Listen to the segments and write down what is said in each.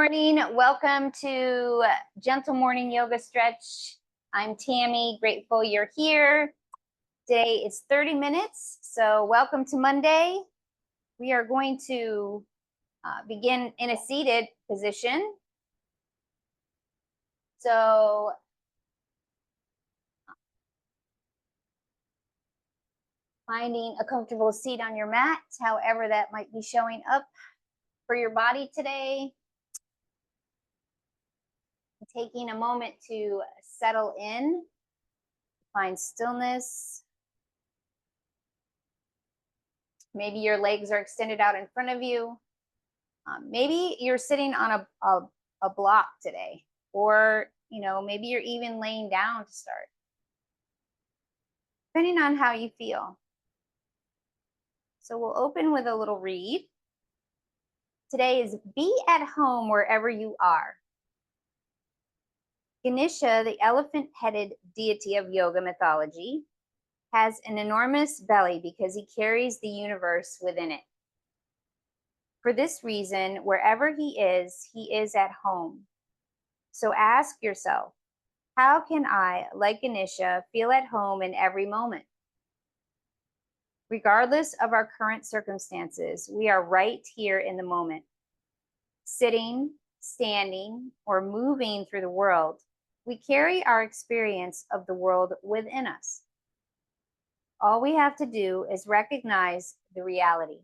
morning. Welcome to Gentle Morning Yoga Stretch. I'm Tammy, grateful you're here. Today is 30 minutes, so welcome to Monday. We are going to begin in a seated position. So finding a comfortable seat on your mat, however that might be showing up for your body today. Taking a moment to settle in, find stillness. Maybe your legs are extended out in front of you. Maybe you're sitting on a block today, or maybe you're even laying down to start, depending on how you feel. So we'll open with a little read. Today is be at home wherever you are. Ganesha, the elephant-headed deity of yoga mythology, has an enormous belly because he carries the universe within it. For this reason, wherever he is at home. So ask yourself, how can I, like Ganesha, feel at home in every moment? Regardless of our current circumstances, we are right here in the moment. Sitting, standing, or moving through the world, we carry our experience of the world within us. All we have to do is recognize the reality.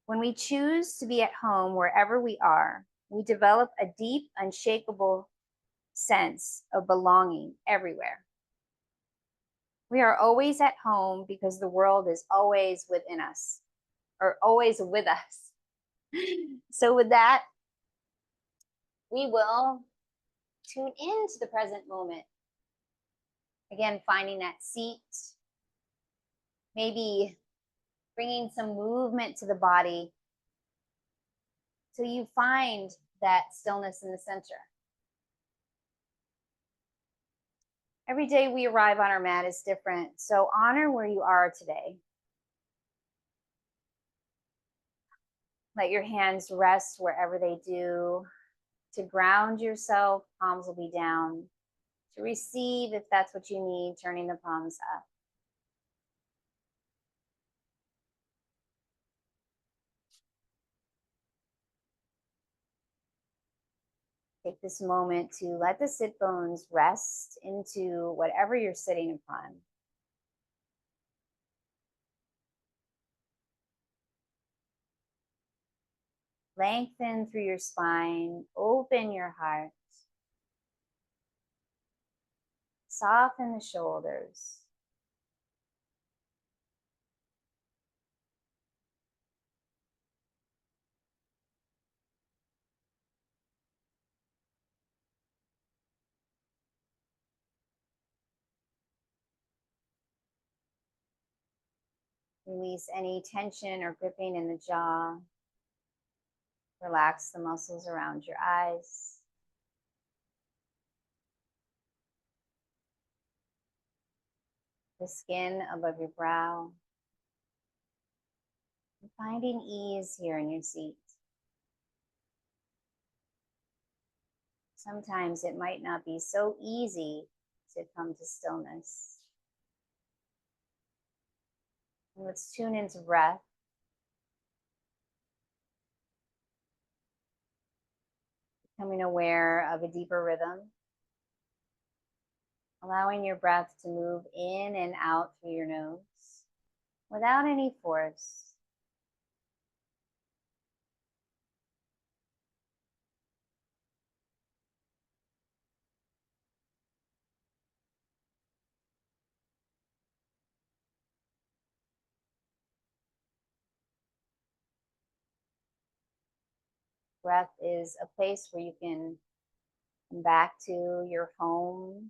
When we choose to be at home wherever we are, we develop a deep, unshakable sense of belonging everywhere. We are always at home because the world is always within us, or always with us. So with that, we will tune into the present moment. Again, finding that seat, maybe bringing some movement to the body till you find that stillness in the center. Every day we arrive on our mat is different, so honor where you are today. Let your hands rest wherever they do. To ground yourself, palms will be down. To receive, if that's what you need, turning the palms up. Take this moment to let the sit bones rest into whatever you're sitting upon. Lengthen through your spine, open your heart. Soften the shoulders. Release any tension or gripping in the jaw. Relax the muscles around your eyes. The skin above your brow. And finding ease here in your seat. Sometimes it might not be so easy to come to stillness. And let's tune into breath. Becoming aware of a deeper rhythm. Allowing your breath to move in and out through your nose without any force. Breath is a place where you can come back to your home,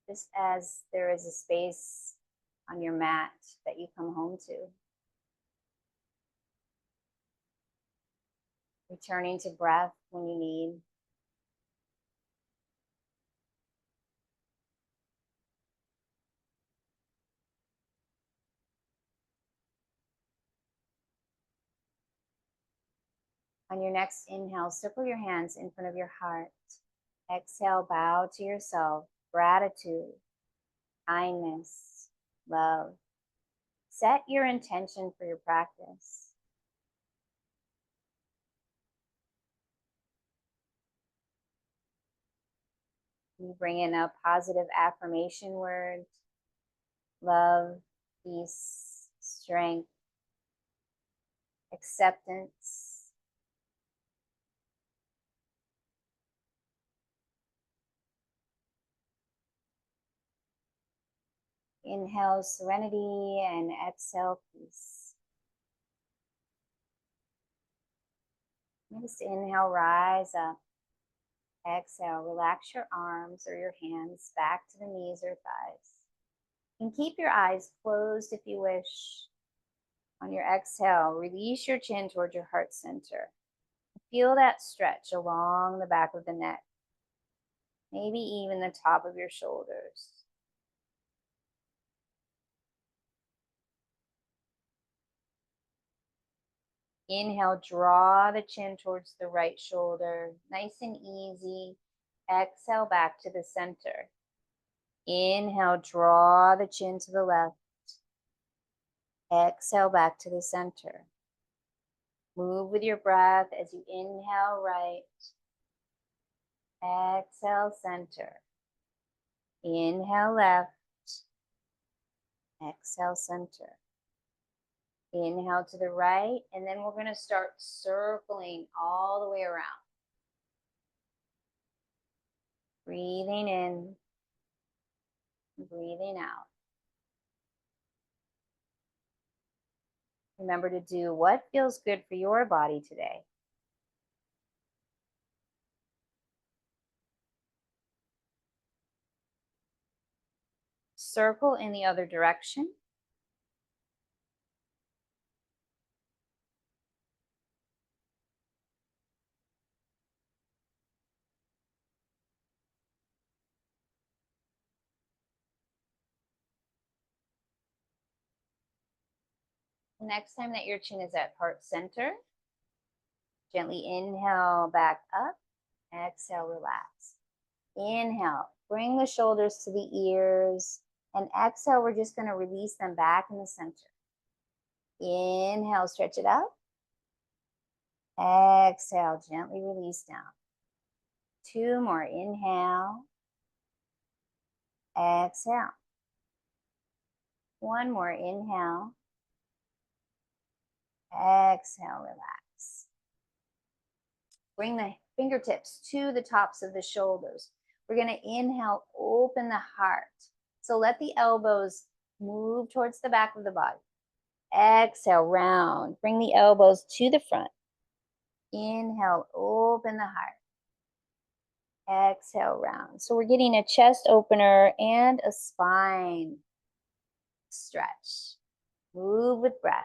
just as there is a space on your mat that you come home to. Returning to breath when you need. On your next inhale, circle your hands in front of your heart. Exhale, bow to yourself. Gratitude, kindness, love. Set your intention for your practice. You bring in a positive affirmation word: love, peace, strength, acceptance. Inhale serenity and exhale peace. Just inhale, rise up. Exhale, relax your arms or your hands back to the knees or thighs. And keep your eyes closed if you wish. On your exhale, release your chin towards your heart center. Feel that stretch along the back of the neck, maybe even the top of your shoulders. Inhale, draw the chin towards the right shoulder, nice and easy. Exhale, back to the center. Inhale, draw the chin to the left. Exhale, back to the center. Move with your breath as you inhale right. Exhale, center. Inhale, left. Exhale, center. Inhale to the right, and then we're going to start circling all the way around. Breathing in, breathing out. Remember to do what feels good for your body today. Circle in the other direction. Next time that your chin is at heart center, gently inhale back up. Exhale, relax. Inhale, bring the shoulders to the ears. And exhale, we're just going to release them back in the center. Inhale, stretch it out. Exhale, gently release down. 2 more. Inhale. Exhale. 1 more. Inhale. Exhale, relax. Bring the fingertips to the tops of the shoulders. We're going to inhale, open the heart. So let the elbows move towards the back of the body. Exhale, round. Bring the elbows to the front. Inhale, open the heart. Exhale, round. So we're getting a chest opener and a spine stretch. Move with breath.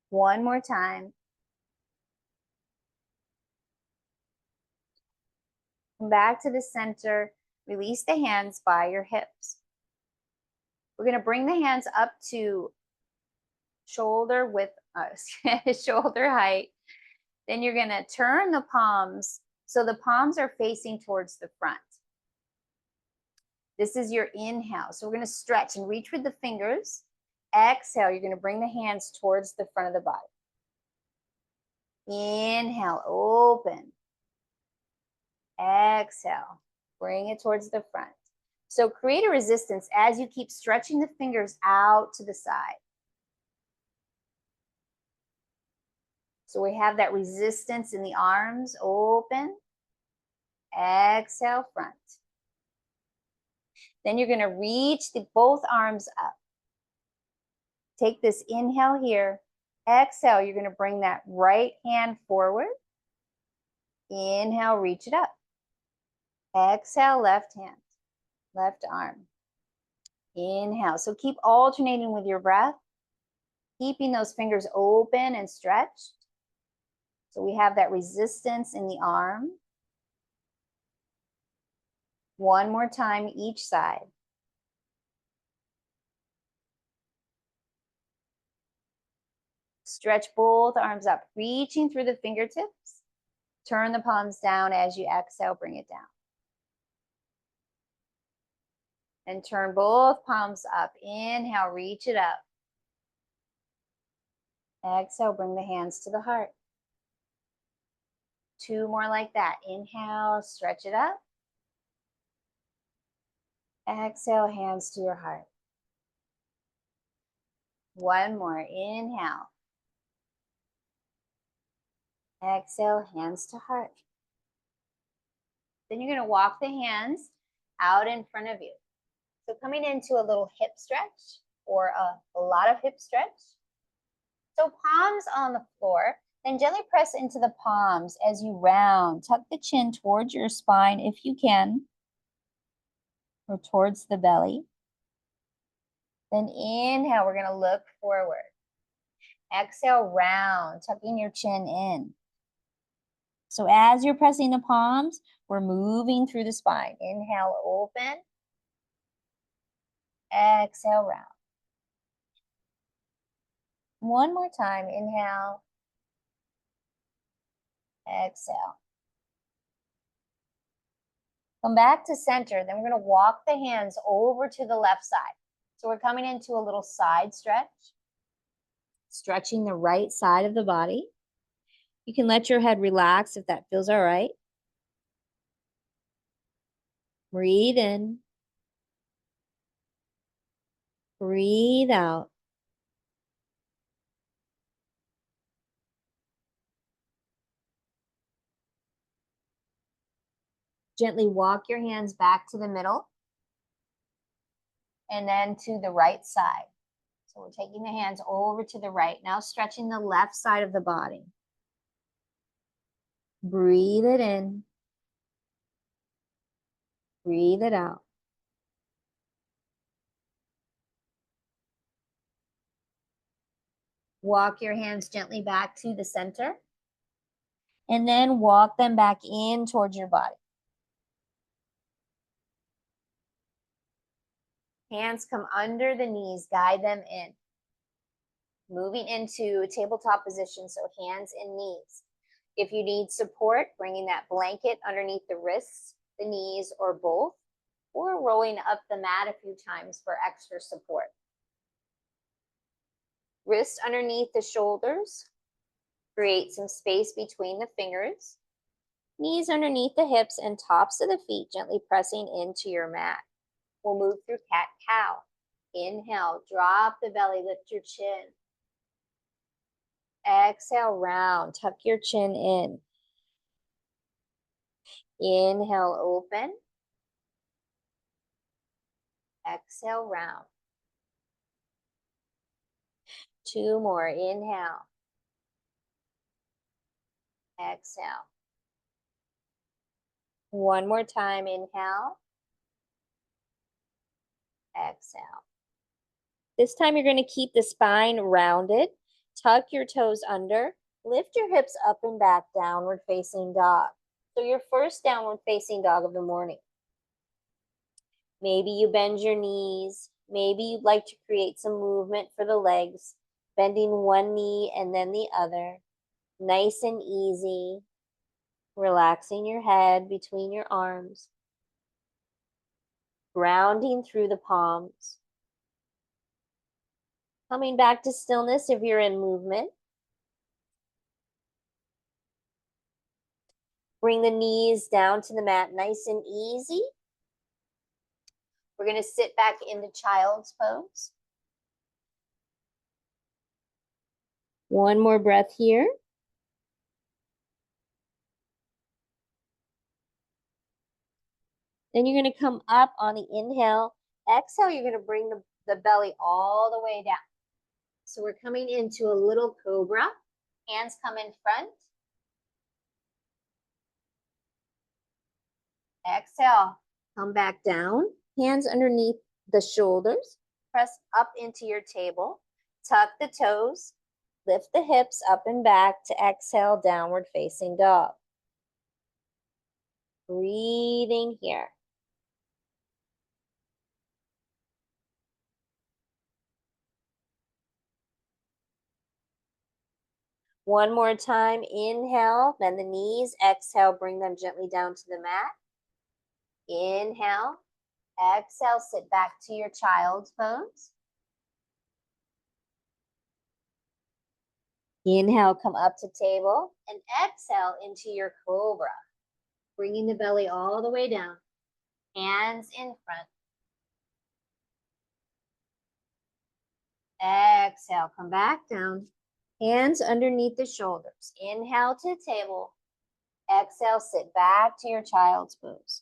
One more time. Come back to the center. Release the hands by your hips. We're going to bring the hands up to shoulder width, shoulder height. Then you're going to turn the palms so the palms are facing towards the front. This is your inhale. So we're going to stretch and reach with the fingers. Exhale, you're going to bring the hands towards the front of the body. Inhale, open. Exhale, bring it towards the front. So create a resistance as you keep stretching the fingers out to the side. So we have that resistance in the arms, open. Exhale, front. Then you're going to reach both arms up. Take this inhale here. Exhale, you're going to bring that right hand forward. Inhale, reach it up. Exhale, left hand, left arm. Inhale. So keep alternating with your breath, keeping those fingers open and stretched. So we have that resistance in the arm. One more time each side. Stretch both arms up, reaching through the fingertips. Turn the palms down as you exhale, bring it down. And turn both palms up. Inhale, reach it up. Exhale, bring the hands to the heart. 2 more like that. Inhale, stretch it up. Exhale, hands to your heart. 1 more. Inhale. Exhale, hands to heart. Then you're going to walk the hands out in front of you. So coming into a little hip stretch or a lot of hip stretch. So palms on the floor, then gently press into the palms as you round. Tuck the chin towards your spine if you can, or towards the belly. Then inhale, we're gonna look forward. Exhale, round, tucking your chin in. So as you're pressing the palms, we're moving through the spine. Inhale, open. Exhale, round. 1 more time, inhale. Exhale. Come back to center. Then we're going to walk the hands over to the left side. So we're coming into a little side stretch. Stretching the right side of the body. You can let your head relax if that feels all right. Breathe in. Breathe out. Gently walk your hands back to the middle and then to the right side. So we're taking the hands over to the right. Now stretching the left side of the body. Breathe it in. Breathe it out. Walk your hands gently back to the center. And then walk them back in towards your body. Hands come under the knees, guide them in. Moving into tabletop position, so hands and knees. If you need support, bringing that blanket underneath the wrists, the knees, or both, or rolling up the mat a few times for extra support. Wrists underneath the shoulders. Create some space between the fingers. Knees underneath the hips and tops of the feet, gently pressing into your mat. We'll move through cat-cow. Inhale, drop the belly, lift your chin. Exhale, round, tuck your chin in. Inhale, open. Exhale, round. 2 more, inhale. Exhale. 1 more time, inhale. Exhale. This time you're going to keep the spine rounded. Tuck your toes under. Lift your hips up and back, downward facing dog. So your first downward facing dog of the morning. Maybe you bend your knees. Maybe you'd like to create some movement for the legs. Bending one knee and then the other. Nice and easy. Relaxing your head between your arms. Grounding through the palms. Coming back to stillness if you're in movement. Bring the knees down to the mat, nice and easy. We're going to sit back into child's pose. 1 more breath here. Then you're going to come up on the inhale. Exhale, you're going to bring the belly all the way down. So we're coming into a little cobra. Hands come in front. Exhale, come back down. Hands underneath the shoulders. Press up into your table. Tuck the toes. Lift the hips up and back to exhale, downward facing dog. Breathing here. One more time. Inhale, bend the knees. Exhale, bring them gently down to the mat. Inhale. Exhale, sit back to your child's pose. Inhale, come up to table. And exhale into your cobra. Bringing the belly all the way down. Hands in front. Exhale, come back down. Hands underneath the shoulders. Inhale to table. Exhale, sit back to your child's pose.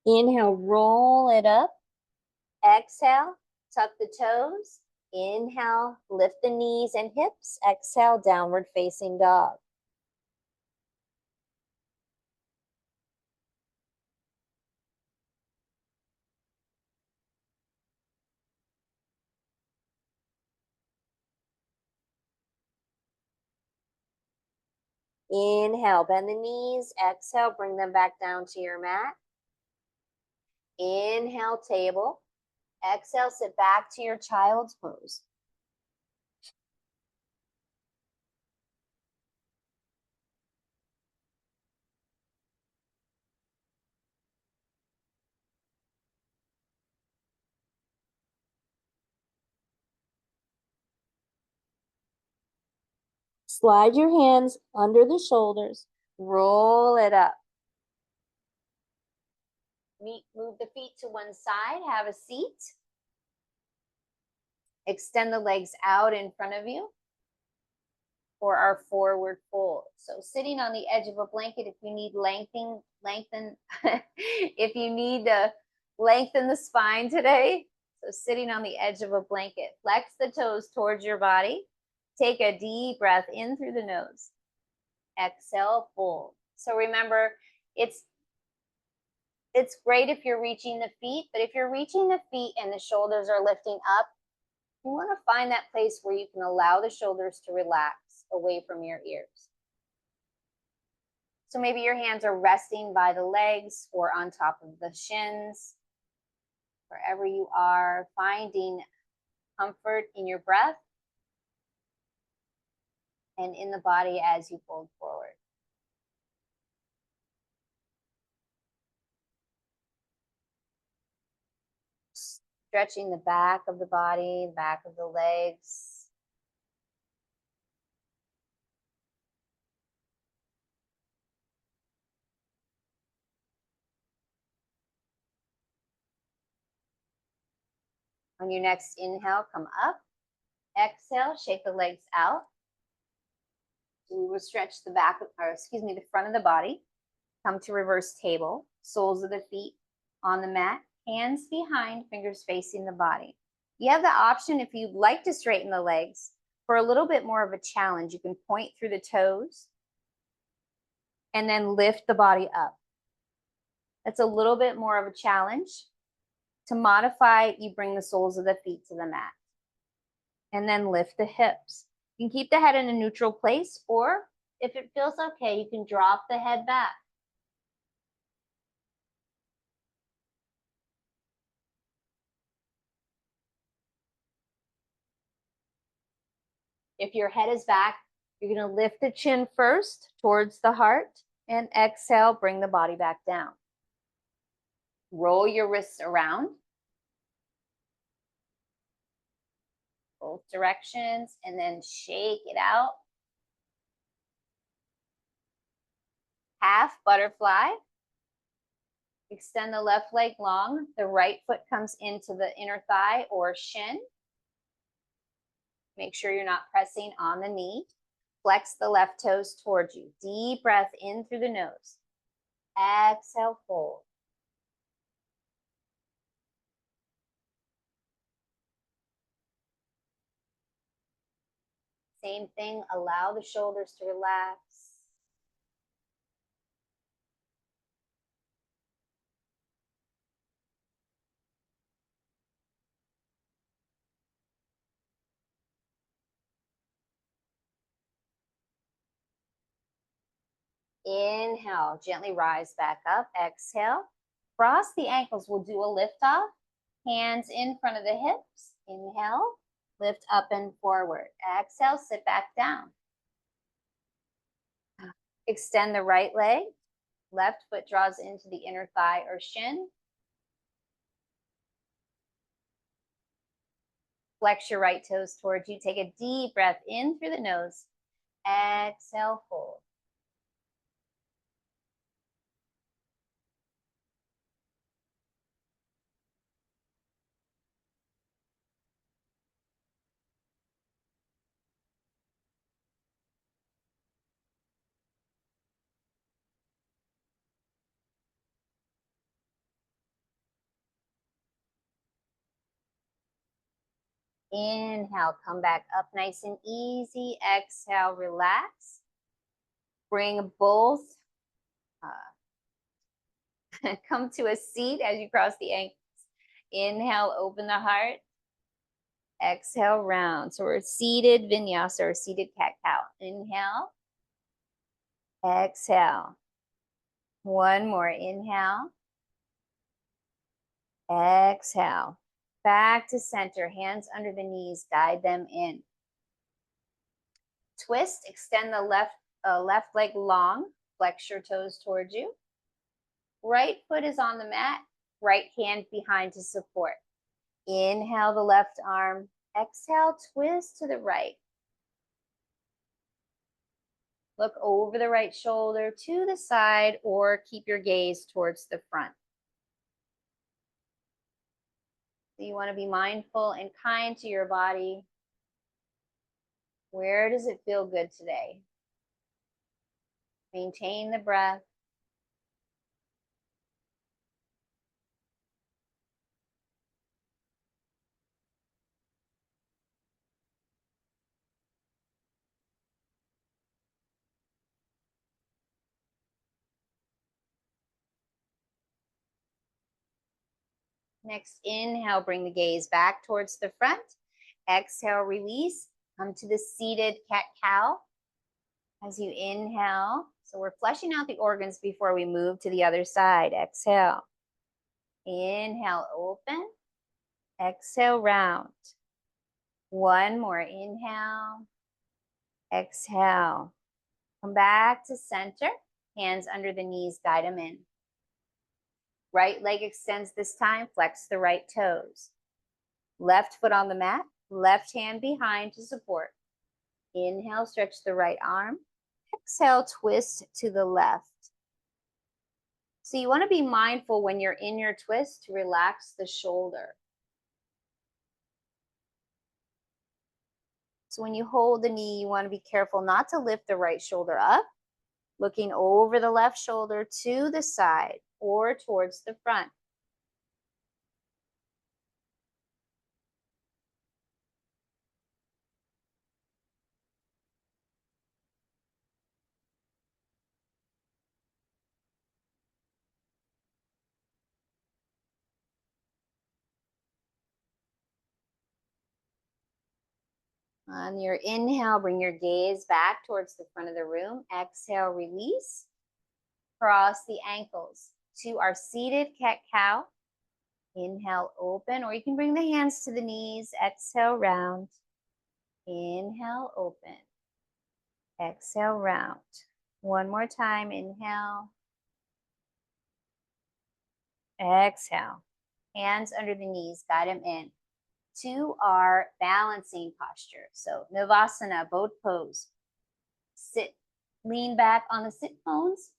Inhale, roll it up. Exhale, tuck the toes. Inhale, lift the knees and hips. Exhale, downward facing dog. Inhale, bend the knees. Exhale, bring them back down to your mat. Inhale, table. Exhale, sit back to your child's pose. Slide your hands under the shoulders. Roll it up. Move the feet to one side. Have a seat. Extend the legs out in front of you for our forward fold. So sitting on the edge of a blanket, if you need if you need to lengthen the spine today, so sitting on the edge of a blanket, flex the toes towards your body. Take a deep breath in through the nose. Exhale, fold. So remember, it's great if you're reaching the feet, but if you're reaching the feet and the shoulders are lifting up, you want to find that place where you can allow the shoulders to relax away from your ears. So maybe your hands are resting by the legs or on top of the shins. Wherever you are, finding comfort in your breath and in the body as you fold forward. Stretching the back of the body, back of the legs. On your next inhale, come up. Exhale, shake the legs out. We will stretch the the front of the body. Come to reverse table. Soles of the feet on the mat. Hands behind, fingers facing the body. You have the option, if you'd like to straighten the legs, for a little bit more of a challenge, you can point through the toes and then lift the body up. That's a little bit more of a challenge. To modify, you bring the soles of the feet to the mat and then lift the hips. You can keep the head in a neutral place, or if it feels okay, you can drop the head back. If your head is back, you're going to lift the chin first towards the heart and exhale, bring the body back down. Roll your wrists around, both directions, and then shake it out. Half butterfly. Extend the left leg long. The right foot comes into the inner thigh or shin. Make sure you're not pressing on the knee. Flex the left toes towards you. Deep breath in through the nose. Exhale, fold. Same thing, allow the shoulders to relax. Inhale, gently rise back up. Exhale, cross the ankles. We'll do a lift off. Hands in front of the hips. Inhale, lift up and forward. Exhale, sit back down. Extend the right leg. Left foot draws into the inner thigh or shin. Flex your right toes towards you. Take a deep breath in through the nose. Exhale, fold. Inhale, come back up nice and easy. Exhale, relax. Bring both, come to a seat as you cross the ankles. Inhale, open the heart. Exhale, round. So we're seated vinyasa or seated cat-cow. Inhale. Exhale. One more. Inhale. Exhale. Back to center. Hands under the knees. Guide them in. Twist. Extend the left leg long. Flex your toes towards you. Right foot is on the mat. Right hand behind to support. Inhale the left arm. Exhale, twist to the right. Look over the right shoulder to the side or keep your gaze towards the front. So you want to be mindful and kind to your body. Where does it feel good today? Maintain the breath. Next, inhale, bring the gaze back towards the front. Exhale, release. Come to the seated cat-cow. As you inhale, so we're fleshing out the organs before we move to the other side. Exhale. Inhale, open. Exhale, round. One more. Inhale. Exhale. Come back to center. Hands under the knees, guide them in. Right leg extends this time. Flex the right toes. Left foot on the mat. Left hand behind to support. Inhale, stretch the right arm. Exhale, twist to the left. So you want to be mindful when you're in your twist to relax the shoulder. So when you hold the knee, you want to be careful not to lift the right shoulder up, looking over the left shoulder to the side or towards the front. On your inhale, bring your gaze back towards the front of the room. Exhale, release. Cross the ankles to our seated cat-cow. Inhale, open, or you can bring the hands to the knees. Exhale, round. Inhale, open. Exhale, round. One more time. Inhale. Exhale. Hands under the knees. Guide them in to our balancing posture. So Navasana, boat pose. Sit, lean back on the sit bones.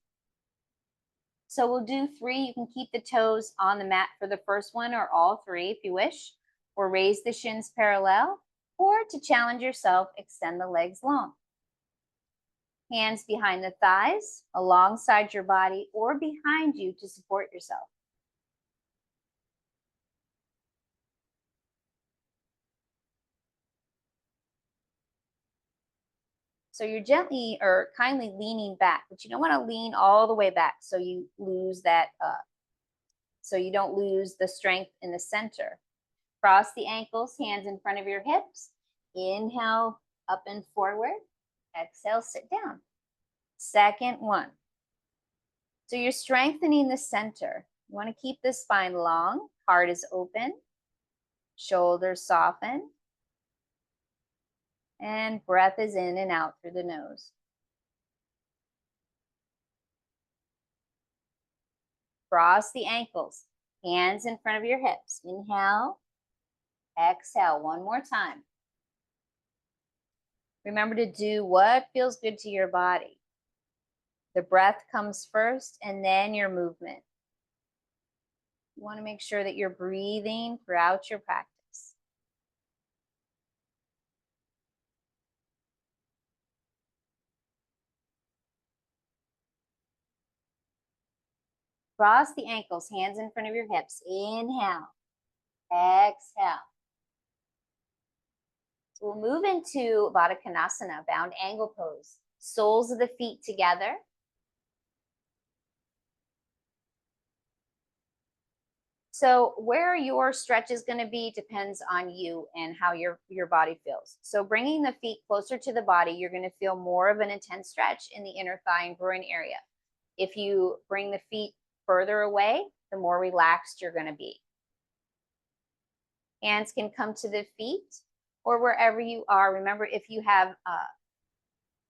So we'll do 3. You can keep the toes on the mat for the first one or all 3 if you wish, or raise the shins parallel, or to challenge yourself, extend the legs long. Hands behind the thighs, alongside your body, or behind you to support yourself. So you're gently or kindly leaning back, but you don't want to lean all the way back so you lose that, so you don't lose the strength in the center. Cross the ankles, hands in front of your hips. Inhale, up and forward. Exhale, sit down. Second one. So you're strengthening the center. You want to keep the spine long, heart is open, shoulders soften, and breath is in and out through the nose. Cross the ankles, hands in front of your hips. Inhale, exhale, one more time. Remember to do what feels good to your body. The breath comes first and then your movement. You want to make sure that you're breathing throughout your practice. Cross the ankles, hands in front of your hips. Inhale, exhale. So we'll move into Baddha Konasana, bound angle pose. Soles of the feet together. So where your stretch is going to be depends on you and how your body feels. So bringing the feet closer to the body, you're going to feel more of an intense stretch in the inner thigh and groin area. If you bring the feet further away, the more relaxed you're going to be. Hands can come to the feet or wherever you are. Remember, if you have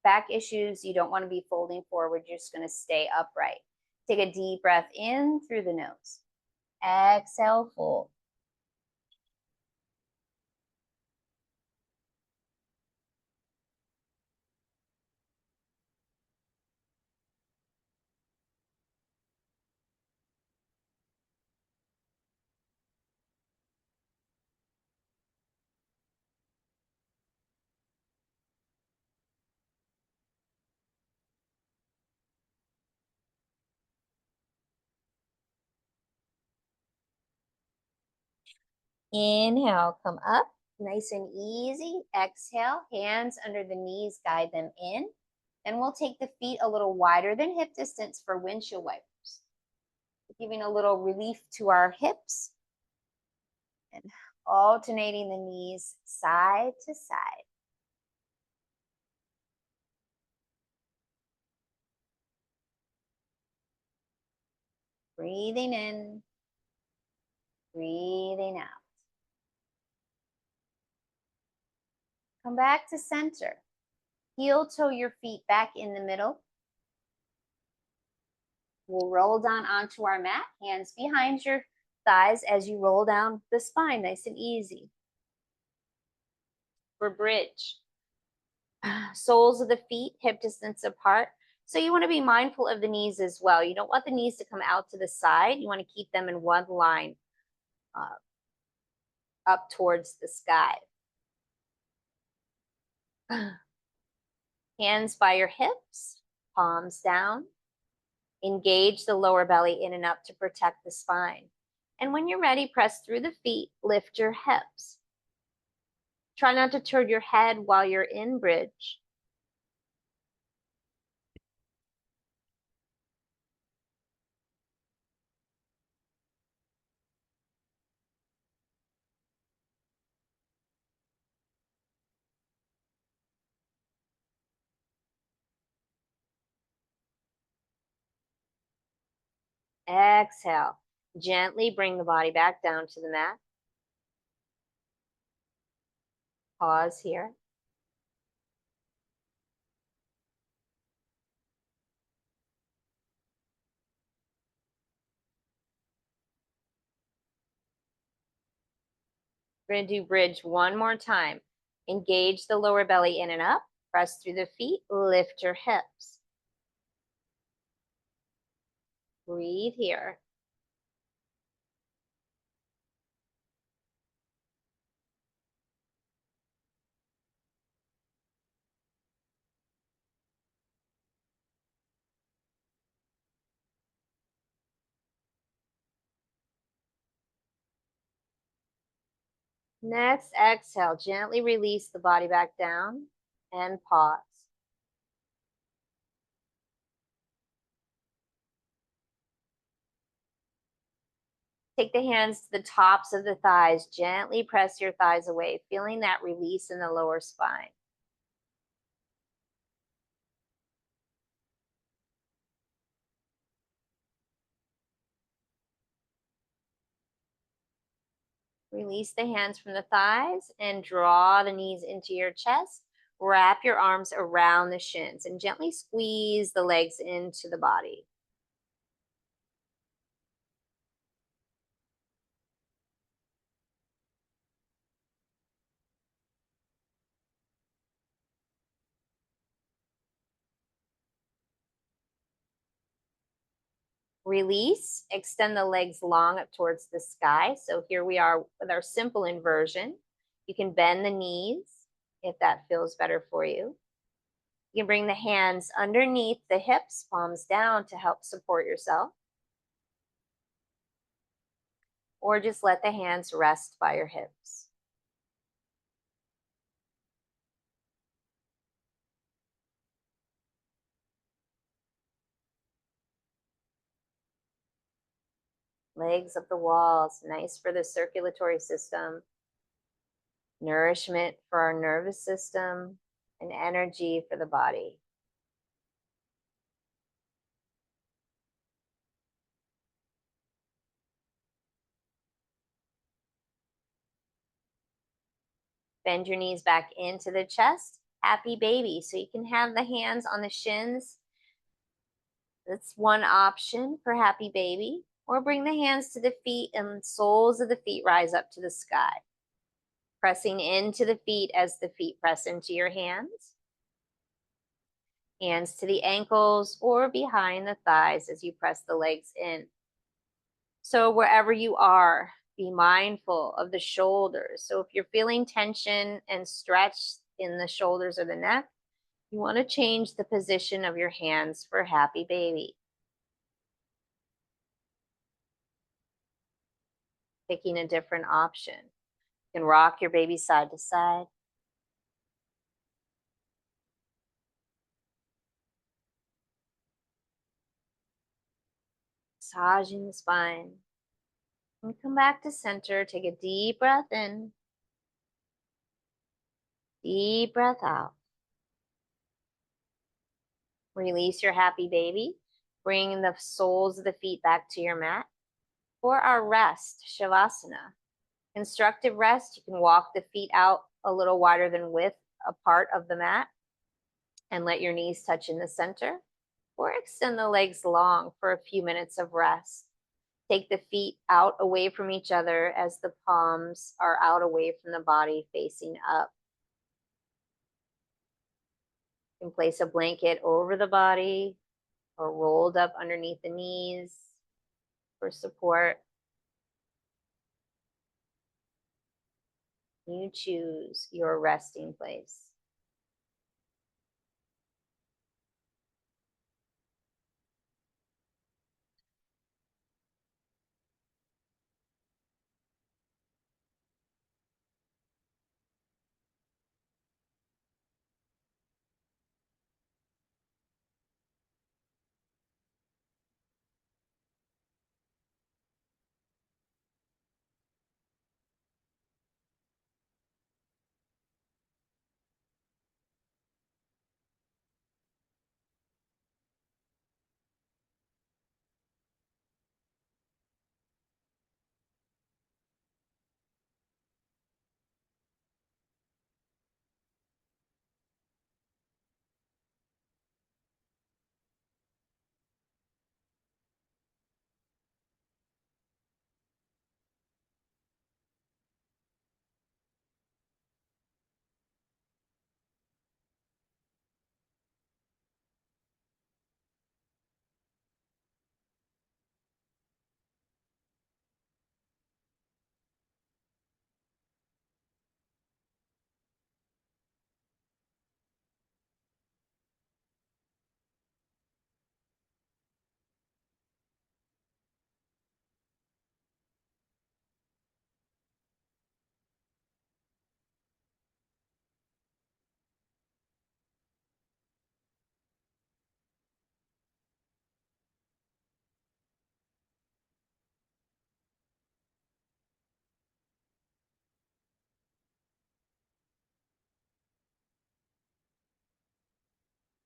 back issues, you don't want to be folding forward. You're just going to stay upright. Take a deep breath in through the nose. Exhale, fold. Inhale, come up, nice and easy. Exhale, hands under the knees, guide them in. Then we'll take the feet a little wider than hip distance for windshield wipers, giving a little relief to our hips and alternating the knees side to side. Breathing in, breathing out. Come back to center. Heel toe your feet back in the middle. We'll roll down onto our mat, hands behind your thighs as you roll down the spine, nice and easy. For bridge, soles of the feet, hip distance apart. So you want to be mindful of the knees as well. You don't want the knees to come out to the side. You want to keep them in one line up towards the sky. Hands by your hips, palms down. Engage the lower belly in and up to protect the spine. And when you're ready, press through the feet, lift your hips. Try not to turn your head while you're in bridge. Exhale. Gently bring the body back down to the mat. Pause here. We're going to do bridge one more time. Engage the lower belly in and up. Press through the feet. Lift your hips. Breathe here. Next, exhale. Gently release the body back down and pause. Take the hands to the tops of the thighs. Gently press your thighs away, feeling that release in the lower spine. Release the hands from the thighs and draw the knees into your chest. Wrap your arms around the shins and gently squeeze the legs into the body. Release, extend the legs long up towards the sky. So here we are with our simple inversion. You can bend the knees if that feels better for you. You can bring the hands underneath the hips, palms down to help support yourself. Or just let the hands rest by your hips. Legs up the walls, nice for the circulatory system. Nourishment for our nervous system and energy for the body. Bend your knees back into the chest. Happy baby. So you can have the hands on the shins. That's one option for happy baby. Or bring the hands to the feet and soles of the feet rise up to the sky. Pressing into the feet as the feet press into your hands. Hands to the ankles or behind the thighs as you press the legs in. So wherever you are, be mindful of the shoulders. So if you're feeling tension and stretch in the shoulders or the neck, you want to change the position of your hands for happy baby. Picking a different option. You can rock your baby side to side. Massaging the spine. And come back to center. Take a deep breath in. Deep breath out. Release your happy baby. Bring the soles of the feet back to your mat. For our rest, Shavasana. Constructive rest, you can walk the feet out a little wider than width apart of the mat and let your knees touch in the center, or extend the legs long for a few minutes of rest. Take the feet out away from each other as the palms are out away from the body facing up. You can place a blanket over the body or rolled up underneath the knees for support. You choose your resting place.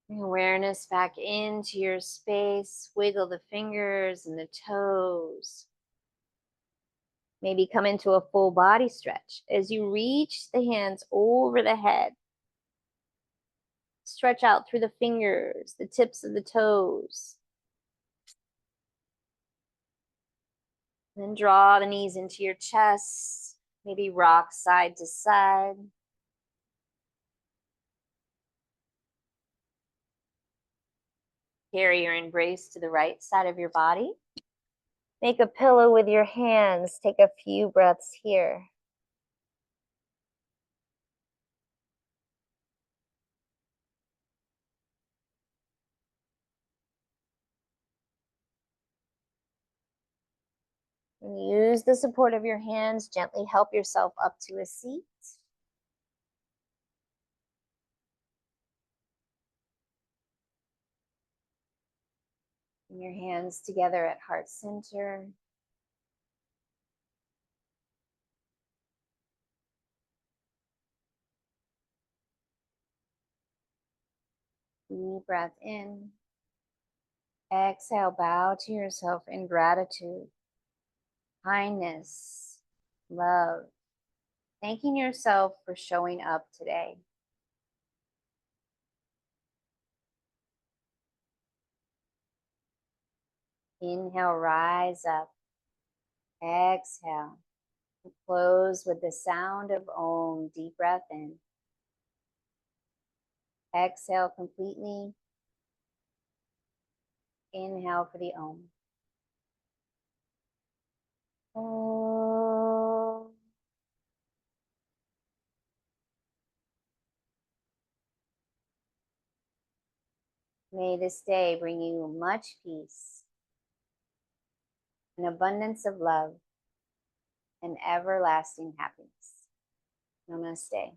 Bring awareness back into your space. Wiggle the fingers and the toes. Maybe come into a full body stretch as you reach the hands over the head. Stretch out through the fingers, the tips of the toes. Then draw the knees into your chest. Maybe rock side to side. Carry your embrace to the right side of your body. Make a pillow with your hands. Take a few breaths here. And use the support of your hands. Gently help yourself up to a seat. Bring your hands together at heart center. Deep breath in. Exhale, bow to yourself in gratitude, kindness, love. Thanking yourself for showing up today. Inhale, rise up. Exhale. Close with the sound of Om. Deep breath in. Exhale completely. Inhale for the Om. Om. May this day bring you much peace, an abundance of love, and everlasting happiness. Namaste.